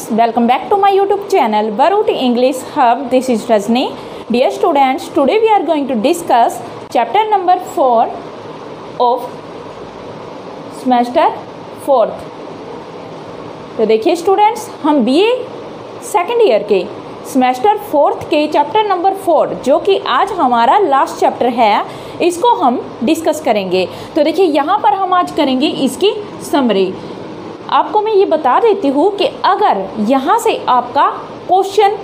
students, welcome back to my YouTube channel Baruti English Hub. This is Rajni. Dear students, today we are going to discuss chapter number 4 of semester 4th. तो देखिए students, हम BA second year के semester 4th के chapter number 4 जो कि आज हमारा last chapter है, इसको हम डिस्कस करेंगे। तो देखिए यहाँ पर हम आज करेंगे इसकी समरी। आपको मैं ये बता देती हूँ कि अगर यहाँ से आपका क्वेश्चन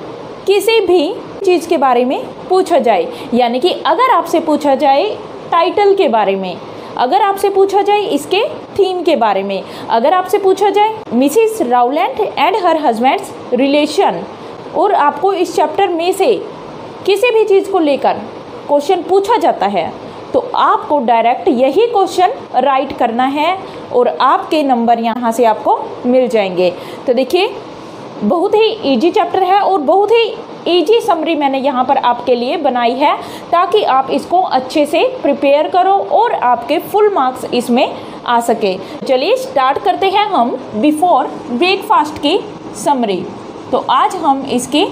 किसी भी चीज़ के बारे में पूछा जाए, यानी कि अगर आपसे पूछा जाए टाइटल के बारे में, अगर आपसे पूछा जाए इसके थीम के बारे में, अगर आपसे पूछा जाए Mrs Rowland and her husband's relation, और आपको इस चैप्टर में से किसी भी चीज़ को लेकर क्वेश्चन पूछा जाता है, तो आपको डायरेक्ट यही क्वेश्चन राइट करना है और आपके नंबर यहाँ से आपको मिल जाएंगे। तो देखिए बहुत ही इजी चैप्टर है और बहुत ही इजी समरी मैंने यहाँ पर आपके लिए बनाई है, ताकि आप इसको अच्छे से प्रिपेयर करो और आपके फुल मार्क्स इसमें आ सके। चलिए स्टार्ट करते हैं हम बिफोर ब्रेकफास्ट की समरी। तो आज हम इसकी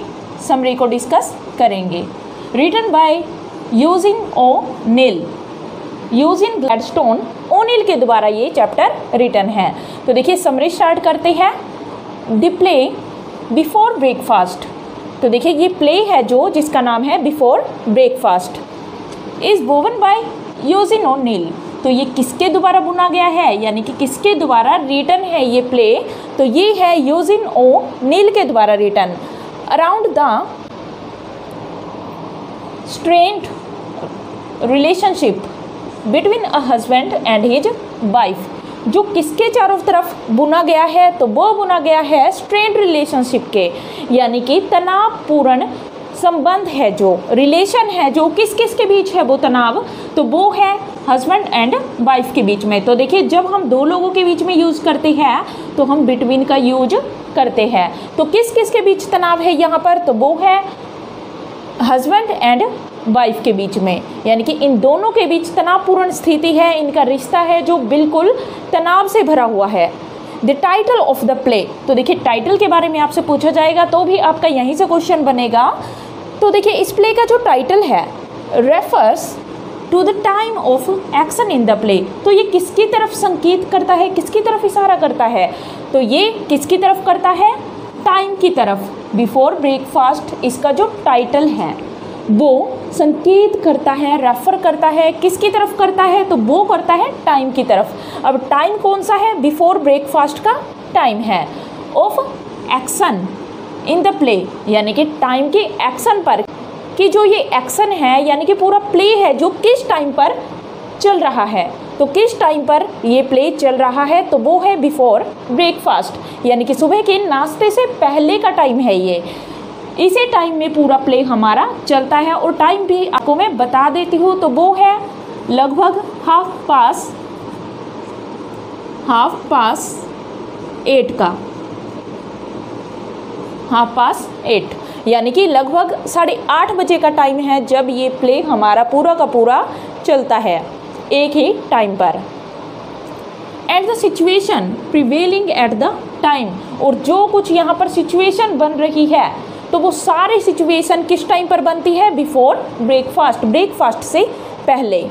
समरी को डिस्कस करेंगे। Written by Eugene O'Neill, Eugene Gladstone O'Neill के द्वारा ये चैप्टर रिटन है। तो देखिए समरी स्टार्ट करते हैं। द प्ले बिफोर ब्रेकफास्ट, तो देखिए ये प्ले है जो जिसका नाम है before breakfast, is woven by Eugene O'Neill. तो ये किसके द्वारा बुना गया है, यानी कि किसके द्वारा रिटन है ये प्ले, तो ये है यूजिन ओ'नील के द्वारा written. Around the strained relationship between a husband and his wife, जो किसके चारों तरफ बुना गया है, तो वो बुना गया है स्ट्रेन्ड रिलेशनशिप के, यानी कि तनावपूर्ण संबंध है, जो रिलेशन है जो किस किस के बीच है वो तनाव, तो वो है हस्बैंड एंड वाइफ के बीच में। तो देखिए जब हम दो लोगों के बीच में यूज़ करते हैं तो हम बिटवीन का यूज करते हैं। तो किस किस के बीच तनाव है यहाँ पर, तो वो है हस्बैंड एंड वाइफ के बीच में, यानी कि इन दोनों के बीच तनावपूर्ण स्थिति है, इनका रिश्ता है जो बिल्कुल तनाव से भरा हुआ है। The title of the play, तो देखिए टाइटल के बारे में आपसे पूछा जाएगा तो भी आपका यहीं से क्वेश्चन बनेगा। तो देखिए इस प्ले का जो टाइटल है refers to the time of action in the play, तो ये किसकी तरफ संकेत करता है, किसकी तरफ इशारा करता है, तो ये किसकी तरफ करता है, टाइम की तरफ। बिफोर ब्रेकफास्ट इसका जो टाइटल है वो संकेत करता है, रेफर करता है, किसकी तरफ करता है, तो वो करता है टाइम की तरफ। अब टाइम कौन सा है, बिफोर ब्रेकफास्ट का टाइम है of action in the play, यानी कि टाइम के एक्शन पर, कि जो ये एक्शन है यानी कि पूरा प्ले है जो किस टाइम पर चल रहा है, तो किस टाइम पर ये प्ले चल रहा है, तो वो है बिफोर ब्रेकफास्ट, यानी कि सुबह के नाश्ते से पहले का टाइम है ये। इसी टाइम में पूरा प्ले हमारा चलता है और टाइम भी आपको मैं बता देती हूँ, तो वो है लगभग हाफ पास 8 का, हाफ पास 8, यानी कि लगभग 8:30 बजे का टाइम है जब ये प्ले हमारा पूरा का पूरा चलता है एक ही टाइम पर। At the situation prevailing at the time, और जो कुछ यहाँ पर सिचुएशन बन रही है तो वो सारी सिचुएशन किस टाइम पर बनती है, बिफोर ब्रेकफास्ट, ब्रेकफास्ट से पहले।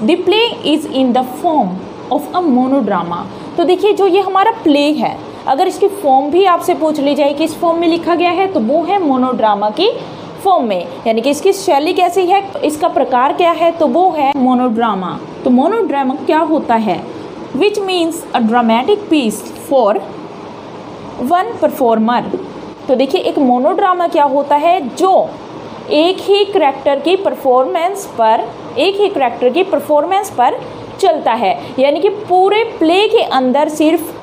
The play is in the form of a monodrama, तो देखिए जो ये हमारा प्ले है, अगर इसकी फॉर्म भी आपसे पूछ ली जाए कि इस फॉर्म में लिखा गया है, तो वो है मोनोड्रामा की फॉर्म में, यानी कि इसकी शैली कैसी है, इसका प्रकार क्या है, तो वो है मोनोड्रामा। तो मोनोड्रामा क्या होता है, which means a dramatic piece for one performer. तो देखिए एक मोनोड्रामा क्या होता है, जो एक ही करैक्टर की परफॉर्मेंस पर चलता है, यानी कि पूरे प्ले के अंदर सिर्फ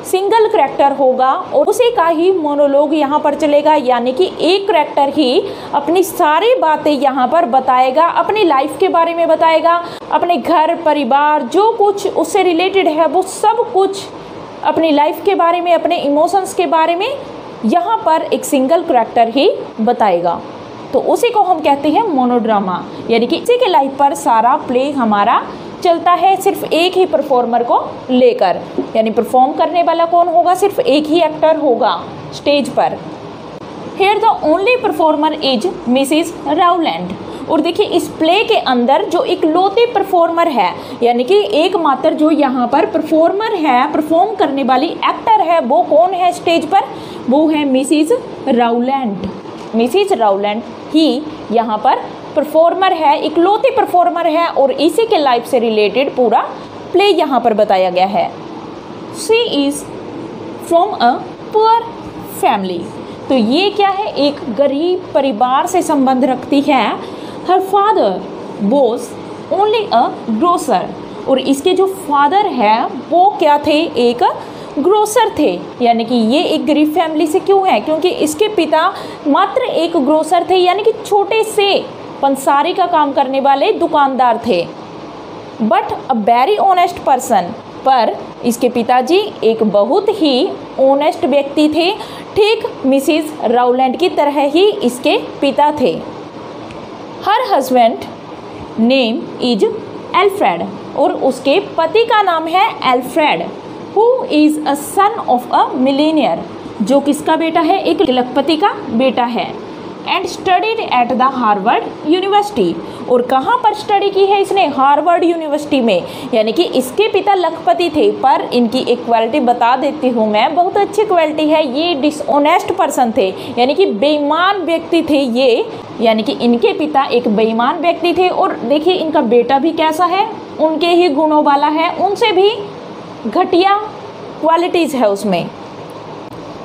सिंगल करैक्टर होगा और उसी का ही मोनोलॉग यहाँ पर चलेगा, यानी कि एक करैक्टर ही अपनी सारी बातें यहाँ पर बताएगा, अपनी लाइफ के बारे में बताएगा, अपने घर परिवार जो कुछ उससे रिलेटेड है वो सब कुछ अपनी लाइफ के बारे में, अपने इमोशंस के बारे में यहाँ पर एक सिंगल करैक्टर ही बताएगा। तो उसी को हम कहते हैं मोनोड्रामा, यानी कि इसी के लाइफ पर सारा प्ले हमारा चलता है सिर्फ एक ही परफॉर्मर को लेकर, यानी परफॉर्म करने वाला कौन होगा, सिर्फ एक ही एक्टर होगा स्टेज पर। Here the only performer is Mrs Rowland. और देखिए इस प्ले के अंदर जो इकलौती परफॉर्मर है, यानी कि एकमात्र जो यहाँ पर परफॉर्मर है, परफॉर्म करने वाली एक्टर है, वो कौन है स्टेज पर, वो है मिसिज राउलैंड। मिसिज राउलैंड ही यहाँ पर परफॉर्मर है, इकलौती परफॉर्मर है, और इसी के लाइफ से रिलेटेड पूरा प्ले यहाँ पर बताया गया है। She is from a poor family. तो ये क्या है, एक गरीब परिवार से संबंध रखती है। Her father was only a grocer. और इसके जो फादर है वो क्या थे, एक ग्रोसर थे। यानी कि ये एक गरीब फैमिली से क्यों है, क्योंकि इसके पिता मात्र एक ग्रोसर थे, यानी कि छोटे से पंसारी का काम करने वाले दुकानदार थे। But a very honest person. पर इसके पिताजी एक बहुत ही ऑनेस्ट व्यक्ति थे, ठीक मिसिज राउलैंड की तरह ही इसके पिता थे। Her husband name is Alfred. और उसके पति का नाम है Alfred, who is a son of a millionaire. जो किसका बेटा है, एक लखपति का बेटा है। And studied at the Harvard university. और कहाँ पर स्टडी की है इसने, हार्वर्ड यूनिवर्सिटी में। यानी कि इसके पिता लखपति थे, पर इनकी एक क्वालिटी बता देती हूँ मैं, बहुत अच्छी क्वालिटी है, ये डिसऑनेस्ट पर्सन थे, यानी कि बेईमान व्यक्ति थे ये। यानी कि इनके पिता एक बेईमान व्यक्ति थे। और देखिए इनका बेटा भी कैसा है, उनके ही गुणों वाला है, उनसे भी घटिया क्वालिटीज़ है उसमें।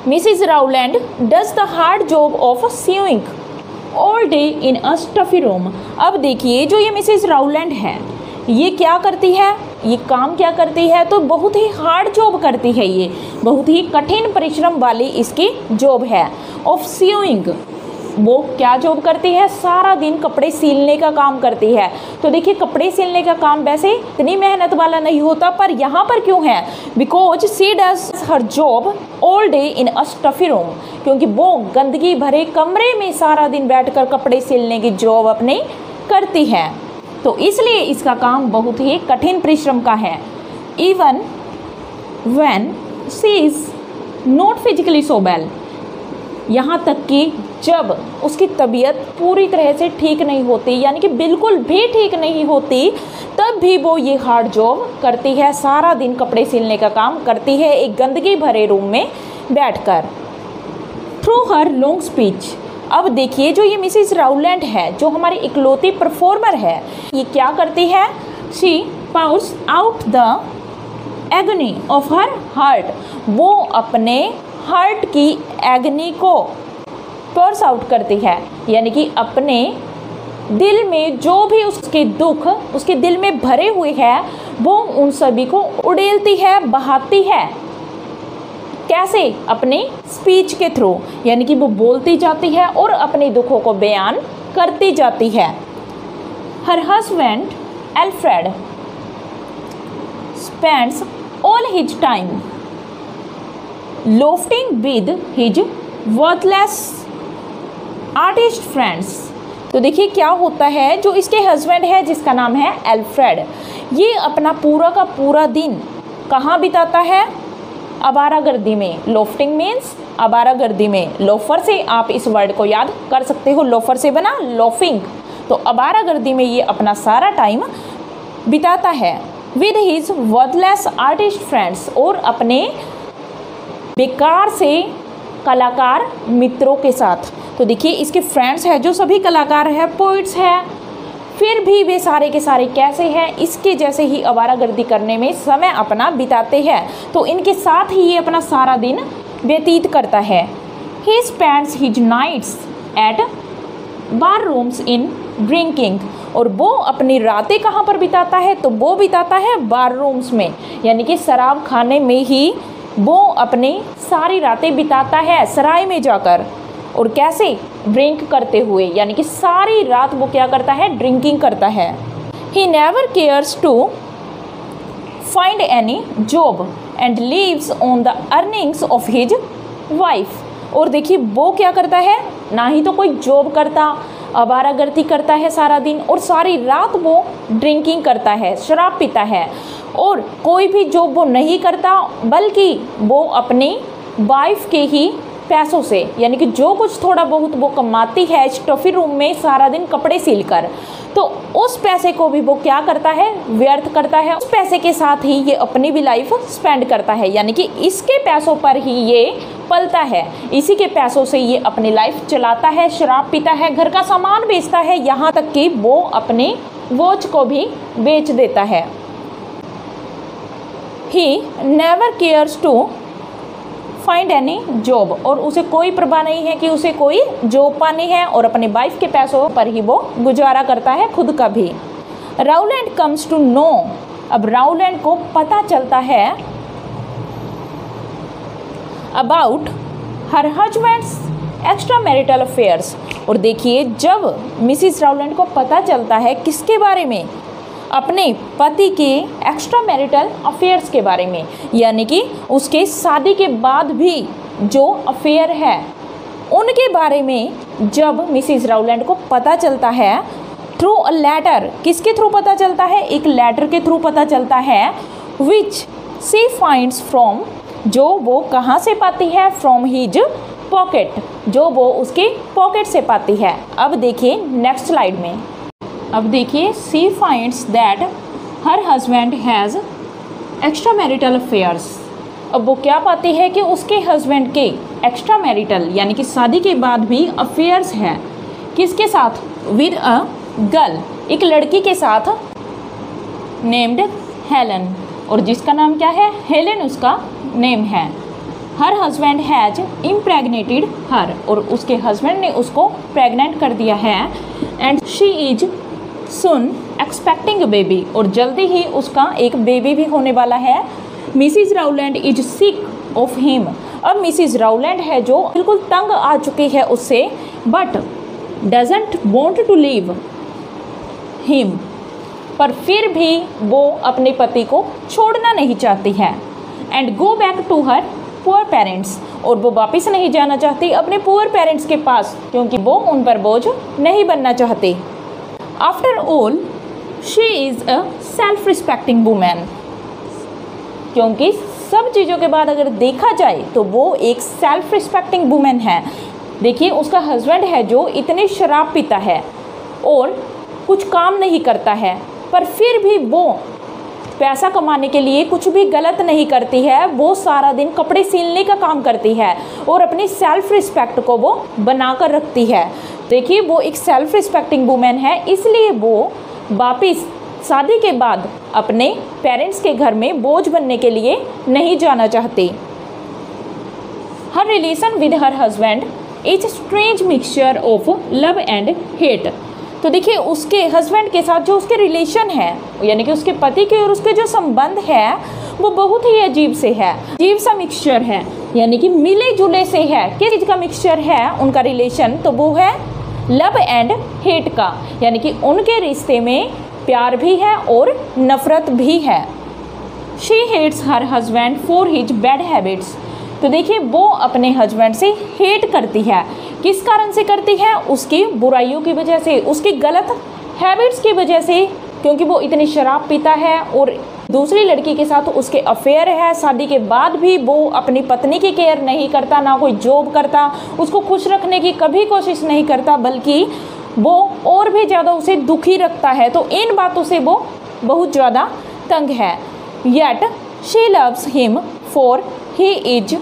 Mrs Rowland does the hard job of seeing all day in a stuffy room. अब देखिए जो ये मिसिज राउलैंड है, ये क्या करती है, ये काम क्या करती है, तो बहुत ही हार्ड जॉब करती है, ये बहुत ही कठिन परिश्रम वाली इसकी जॉब है। ऑफ सीइंग, वो क्या जॉब करती है, सारा दिन कपड़े सिलने का काम करती है। तो देखिए कपड़े सिलने का काम वैसे इतनी मेहनत वाला नहीं होता, पर यहाँ पर क्यों है, because she does her job all day in a stuffy room. क्योंकि वो गंदगी भरे कमरे में सारा दिन बैठकर कपड़े सिलने की जॉब अपनी करती है, तो इसलिए इसका काम बहुत ही कठिन परिश्रम का है। Even when she is not physically so well, यहाँ तक कि जब उसकी तबीयत पूरी तरह से ठीक नहीं होती, यानी कि बिल्कुल भी ठीक नहीं होती, तब भी वो ये हार्ड जॉब करती है, सारा दिन कपड़े सिलने का काम करती है एक गंदगी भरे रूम में बैठकर। थ्रू हर लॉन्ग स्पीच। अब देखिए जो ये मिसिज राउलैंड है, जो हमारी इकलौती परफॉर्मर है, ये क्या करती है, she pouts out the agony of her heart. वो अपने हार्ट की एगनी को पर्स आउट करती है, यानी कि अपने दिल में जो भी उसके दुख उसके दिल में भरे हुए हैं, वो उन सभी को उड़ेलती है, बहाती है। कैसे, अपनी स्पीच के थ्रू, यानी कि वो बोलती जाती है और अपने दुखों को बयान करती जाती है। Her husband Alfred spends all his time loafing with his worthless artist friends. तो देखिए क्या होता है, जो इसके हस्बैंड है जिसका नाम है एल्फ्रेड, ये अपना पूरा का पूरा दिन कहाँ बिताता है, आवारागर्दी में। लोफ्टिंग मीन्स आवारागर्दी में। लोफर से आप इस वर्ड को याद कर सकते हो, लोफर से बना लोफिंग। तो आवारागर्दी में ये अपना सारा टाइम बिताता है। With his worthless artist friends, और अपने बेकार से कलाकार मित्रों के साथ। तो देखिए इसके फ्रेंड्स हैं जो सभी कलाकार हैं, पोइट्स हैं, फिर भी वे सारे के सारे कैसे हैं, इसके जैसे ही आवारागर्दी करने में समय अपना बिताते हैं। तो इनके साथ ही ये अपना सारा दिन व्यतीत करता है। He spends his nights at bar rooms in drinking. और वो अपनी रातें कहाँ पर बिताता है, तो वो बिताता है बार रूम्स में, यानी कि शराब खाने में ही वो अपनी सारी रातें बिताता है, सराय में जाकर। और कैसे, ड्रिंक करते हुए, यानी कि सारी रात वो क्या करता है, ड्रिंकिंग करता है। He never cares to find any job and lives on the earnings of his wife. और देखिए वो क्या करता है, ना ही तो कोई जॉब करता, आवारागर्दी करता है सारा दिन और सारी रात वो ड्रिंकिंग करता है, शराब पीता है। और कोई भी जॉब वो नहीं करता, बल्कि वो अपनी वाइफ के ही पैसों से, यानी कि जो कुछ थोड़ा बहुत वो कमाती है स्टफी रूम में सारा दिन कपड़े सिल कर, तो उस पैसे को भी वो क्या करता है, व्यर्थ करता है। उस पैसे के साथ ही ये अपनी भी लाइफ स्पेंड करता है, यानी कि इसके पैसों पर ही ये पलता है, इसी के पैसों से ये अपनी लाइफ चलाता है, शराब पीता है, घर का सामान बेचता है, यहाँ तक कि वो अपने वॉच को भी बेच देता है। He never cares to find any job, और उसे कोई परवाह नहीं है कि उसे कोई जॉब पानी है, और अपने वाइफ के पैसों पर ही वो गुजारा करता है, खुद का भी। राउलैंड कम्स टू नो, अब राउलैंड को पता चलता है about her husband's extra marital affairs, और देखिए जब मिसिस राउलैंड को पता चलता है किसके बारे में, अपने पति के एक्स्ट्रा मैरिटल अफेयर्स के बारे में, यानी कि उसके शादी के बाद भी जो अफेयर है उनके बारे में जब मिसिस राउलैंड को पता चलता है थ्रू अ लेटर, किसके थ्रू पता चलता है, एक लेटर के थ्रू पता चलता है, विच शी फाइंड्स फ्रॉम, जो वो कहाँ से पाती है, फ्रॉम हिज पॉकेट, जो वो उसके पॉकेट से पाती है। अब देखिए नेक्स्ट स्लाइड में, अब देखिए she finds that her husband has extra marital affairs, अब वो क्या पाती है कि उसके हस्बैंड के एक्स्ट्रा मैरिटल, यानी कि शादी के बाद भी अफेयर्स है, किसके साथ, विद अ गर्ल, एक लड़की के साथ, नेम्ड हेलन, और जिसका नाम क्या है, हेलेन उसका नेम है। हर हस्बैंड हैज़ इम्प्रेग्नेटेड हर, और उसके हस्बैंड ने उसको प्रेग्नेंट कर दिया है, and she is soon expecting a baby, और जल्दी ही उसका एक बेबी भी होने वाला है। Mrs Rowland is sick of him, अब मिसिस राउलैंड है जो बिल्कुल तंग आ चुकी है उससे, but doesn't want to leave him, पर फिर भी वो अपने पति को छोड़ना नहीं चाहती है। And go back to her poor parents, और वो वापस नहीं जाना चाहती अपने पुअर पेरेंट्स के पास, क्योंकि वो उन पर बोझ नहीं बनना चाहती। After all she is a self respecting women, क्योंकि सब चीज़ों के बाद अगर देखा जाए तो वो एक सेल्फ रिस्पेक्टिंग वूमेन है। देखिए उसका हस्बैंड है जो इतनी शराब पीता है और कुछ काम नहीं करता है, पर फिर भी वो पैसा कमाने के लिए कुछ भी गलत नहीं करती है, वो सारा दिन कपड़े सिलने का काम करती है और अपनी सेल्फ रिस्पेक्ट को वो बना कर रखती है। देखिए वो एक सेल्फ रिस्पेक्टिंग वुमेन है, इसलिए वो वापस शादी के बाद अपने पेरेंट्स के घर में बोझ बनने के लिए नहीं जाना चाहती। Her relation with her husband is strange mixture of love and hate, तो देखिए उसके हस्बैंड के साथ जो उसके रिलेशन है, यानी कि उसके पति के और उसके जो संबंध है वो बहुत ही अजीब से है, अजीब सा मिक्सचर है, यानी कि मिले जुले से है। किस चीज़ का मिक्सचर है उनका रिलेशन, तो वो है लव एंड हेट का, यानी कि उनके रिश्ते में प्यार भी है और नफरत भी है। She hates her husband for his bad habits, तो देखिए वो अपने हस्बैंड से हेट करती है, किस कारण से करती है, उसकी बुराइयों की वजह से, उसकी गलत हैबिट्स की वजह से, क्योंकि वो इतनी शराब पीता है और दूसरी लड़की के साथ उसके अफेयर है, शादी के बाद भी वो अपनी पत्नी की केयर नहीं करता, ना कोई जॉब करता, उसको खुश रखने की कभी कोशिश नहीं करता, बल्कि वो और भी ज़्यादा उसे दुखी रखता है। तो इन बातों से वो बहुत ज़्यादा तंग है। Yet she loves him for he is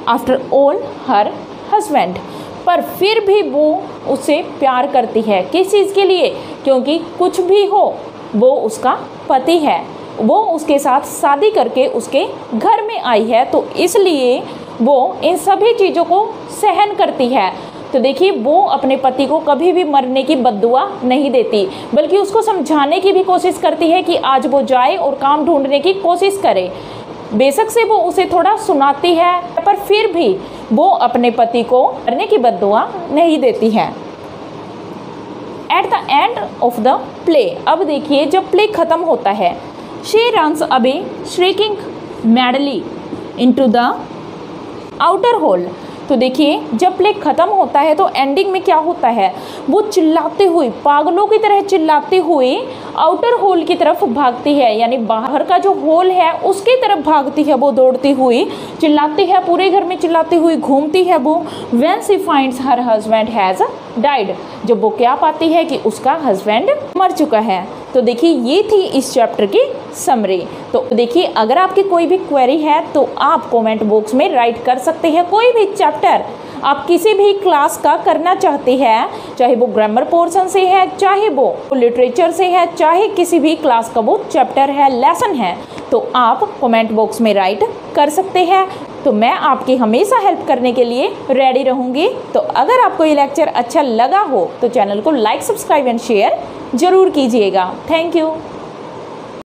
after all her husband, पर फिर भी वो उससे प्यार करती है, किस चीज़ के लिए, क्योंकि कुछ भी हो वो उसका पति है, वो उसके साथ शादी करके उसके घर में आई है, तो इसलिए वो इन सभी चीज़ों को सहन करती है। तो देखिए वो अपने पति को कभी भी मरने की बद्दुआ नहीं देती, बल्कि उसको समझाने की भी कोशिश करती है कि आज वो जाए और काम ढूंढने की कोशिश करे। बेशक से वो उसे थोड़ा सुनाती है, पर फिर भी वो अपने पति को मरने की बद्दुआ नहीं देती है। At the end of the play, अब देखिए जब प्ले खत्म होता है, she runs away shrieking madly into the outer hall, तो देखिए जब प्ले ख़त्म होता है तो एंडिंग में क्या होता है, वो चिल्लाते हुए, पागलों की तरह चिल्लाते हुए आउटर होल की तरफ भागती है, यानी बाहर का जो होल है उसकी तरफ भागती है वो दौड़ती हुई, चिल्लाती है, पूरे घर में चिल्लाती हुई घूमती है वो। When she finds her husband has died, जब वो क्या पाती है कि उसका हस्बैंड मर चुका है। तो देखिए ये थी इस चैप्टर की समरी। तो देखिए अगर आपकी कोई भी क्वेरी है तो आप कमेंट बॉक्स में राइट कर सकते हैं। कोई भी चैप्टर आप किसी भी क्लास का करना चाहते हैं, चाहे वो ग्रामर पोर्शन से है, चाहे वो लिटरेचर से है, चाहे किसी भी क्लास का वो चैप्टर है, लेसन है, तो आप कमेंट बॉक्स में राइट कर सकते हैं। तो मैं आपकी हमेशा हेल्प करने के लिए रेडी रहूँगी। तो अगर आपको ये लेक्चर अच्छा लगा हो तो चैनल को लाइक, सब्सक्राइब एंड शेयर ज़रूर कीजिएगा। Thank you.